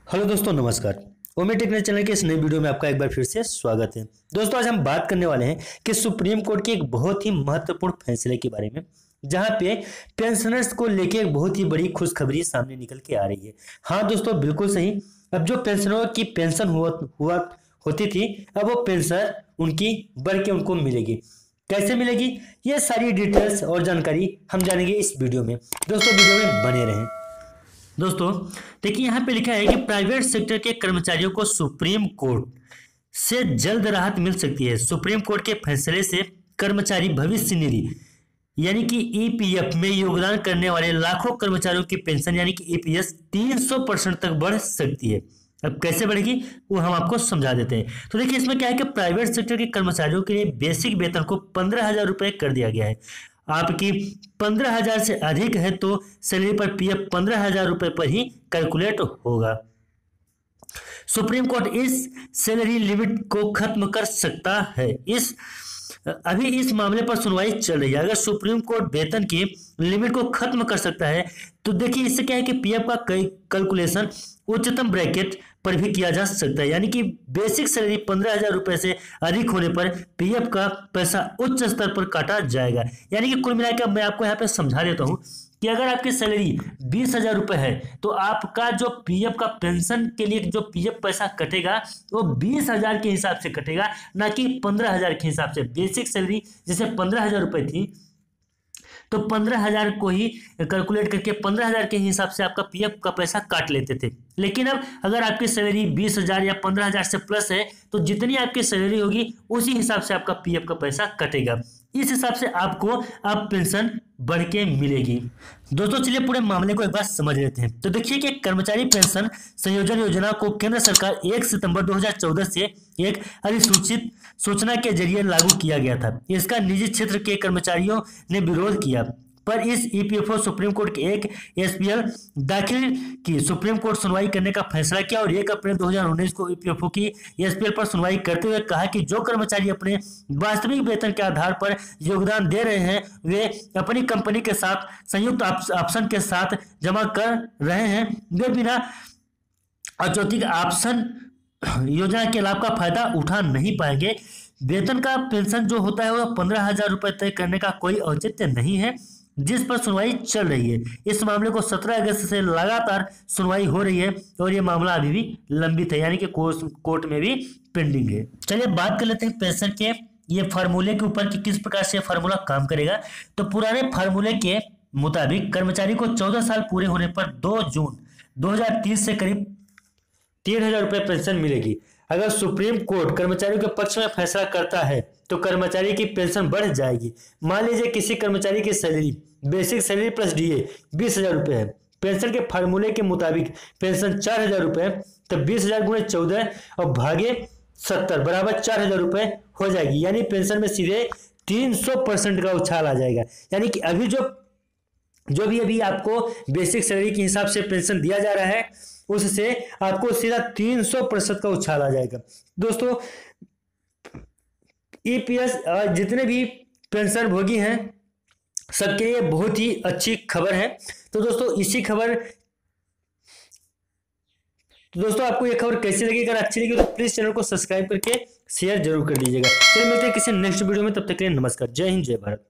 Hello दोस्तों, नमस्कार। ओमी technical channel के इस नई वीडियो में आपका एक बार फिर से स्वागत है। दोस्तों, आज हम बात करने वाले हैं कि सुप्रीम कोर्ट के एक बहुत ही महत्वपूर्ण फैसले के बारे में, जहां पे पेंशनर्स को लेके एक बहुत ही बड़ी खुशखबरी सामने निकल के आ रही है। हाँ दोस्तों, बिल्कुल सही। अब जो पेंशनरों की पेंशन हुआ होती थी, अब वो पेंशन उनकी बढ़ के उनको मिलेगी। कैसे मिलेगी, ये सारी डिटेल्स और जानकारी हम जानेंगे इस वीडियो में। दोस्तों, वीडियो में बने रहें। दोस्तों देखिए, यहाँ पे लिखा है कि प्राइवेट सेक्टर के कर्मचारियों को सुप्रीम कोर्ट से जल्द राहत मिल सकती है। सुप्रीम कोर्ट के फैसले से कर्मचारी भविष्य निधि यानी कि ईपीएफ में योगदान करने वाले लाखों कर्मचारियों की पेंशन यानी कि ईपीएस 300% तक बढ़ सकती है। अब कैसे बढ़ेगी वो हम आपको समझा देते हैं। तो देखिए, इसमें क्या है कि प्राइवेट सेक्टर के कर्मचारियों के लिए बेसिक वेतन को 15,000 रुपये कर दिया गया है। आपकी 15,000 से अधिक है तो सैलरी पर पीएफ 15,000 रुपये पर ही कैलकुलेट होगा। सुप्रीम कोर्ट इस सैलरी लिमिट को खत्म कर सकता है। अभी इस मामले पर सुनवाई चल रही है। अगर सुप्रीम कोर्ट वेतन की लिमिट को खत्म कर सकता है तो देखिए, इससे क्या है कि पीएफ का कैलकुलेशन उच्चतम ब्रैकेट पर भी किया जा सकता है। यानी कि बेसिक सैलरी 15,000 रुपए से अधिक होने पर पीएफ का पैसा उच्च स्तर पर काटा जाएगा। यानी कि कुल मिलाकर मैं आपको यहाँ पे समझा देता हूँ कि अगर आपकी सैलरी 20,000 रुपये है तो आपका जो पीएफ का पेंशन के लिए जो पीएफ पैसा कटेगा वो 20,000 के हिसाब से कटेगा, ना कि 15,000 के हिसाब से। बेसिक सैलरी जैसे 15,000 रुपये थी तो 15,000 को ही कैलकुलेट करके 15,000 के हिसाब से आपका पीएफ का पैसा काट लेते थे। लेकिन अब अगर आपकी सैलरी 20,000 या 15,000 से प्लस है तो जितनी आपकी सैलरी होगी उसी हिसाब से आपका पीएफ का पैसा कटेगा। इस हिसाब से आपको अब पेंशन बढ़ के मिलेगी। दोस्तों चलिए पूरे मामले को एक बार समझ लेते हैं। तो देखिए कि कर्मचारी पेंशन संयोजन योजना को केंद्र सरकार 1 सितंबर 2014 से एक अधिसूचित सूचना के जरिए लागू किया गया था। इसका निजी क्षेत्र के कर्मचारियों ने विरोध किया, पर इस ईपीएफओ सुप्रीम कोर्ट के एक एसपीएल दाखिल की। सुप्रीम कोर्ट सुनवाई करने का फैसला किया और 1 अप्रैल 2019 को ईपीएफओ की एसपीएल पर सुनवाई करते हुए कहा कि जो कर्मचारी अपने वास्तविक वेतन के आधार पर योगदान दे रहे हैं वे अपनी कंपनी के साथ संयुक्त ऑप्शन के साथ जमा कर रहे हैं, वे बिना औद्योगिक ऑप्शन योजना के लाभ का फायदा उठा नहीं पाएंगे। वेतन का पेंशन जो होता है वह 15,000 रुपये तय करने का कोई औचित्य नहीं है, जिस पर सुनवाई चल रही है। इस मामले को 17 अगस्त से लगातार सुनवाई हो रही है और ये मामला अभी भी लंबित है, यानी कि कोर्ट में भी पेंडिंग है। चलिए बात कर लेते हैं पेंशन के ये फार्मूले के ऊपर कि किस प्रकार से फार्मूला काम करेगा। तो पुराने फार्मूले के मुताबिक कर्मचारी को 14 साल पूरे होने पर 2 जून 2030 से करीब 3,000 रुपये पेंशन मिलेगी। अगर सुप्रीम कोर्ट कर्मचारियों के पक्ष में फैसला करता है तो कर्मचारी की पेंशन बढ़ जाएगी। मान लीजिए किसी कर्मचारी की salary basic salary plus DA 20,000 रुपये है। पेंशन के फार्मूले के मुताबिक पेंशन 4,000 रुपये, तब 20,000 गुणे 14 और भागे 70 बराबर 4,000 रुपये हो जाएगी। यानी पेंशन में सीधे 300% का उछाल आ जाएगा। यानी कि अभी जो भी अभी आपको बेसिक सैलरी के हिसाब से पेंशन दिया जा रहा है उससे आपको सीधा 300% का उछाल आ जाएगा। दोस्तों ईपीएस जितने भी पेंशन भोगी हैं सबके लिए बहुत ही अच्छी खबर है। तो दोस्तों आपको ये खबर कैसी लगी? अगर अच्छी लगी तो प्लीज चैनल को सब्सक्राइब करके शेयर जरूर कर दीजिएगा। चलिए मिलते हैं किसी नेक्स्ट वीडियो में, तब तक के लिए नमस्कार। जय हिंद, जय भारत।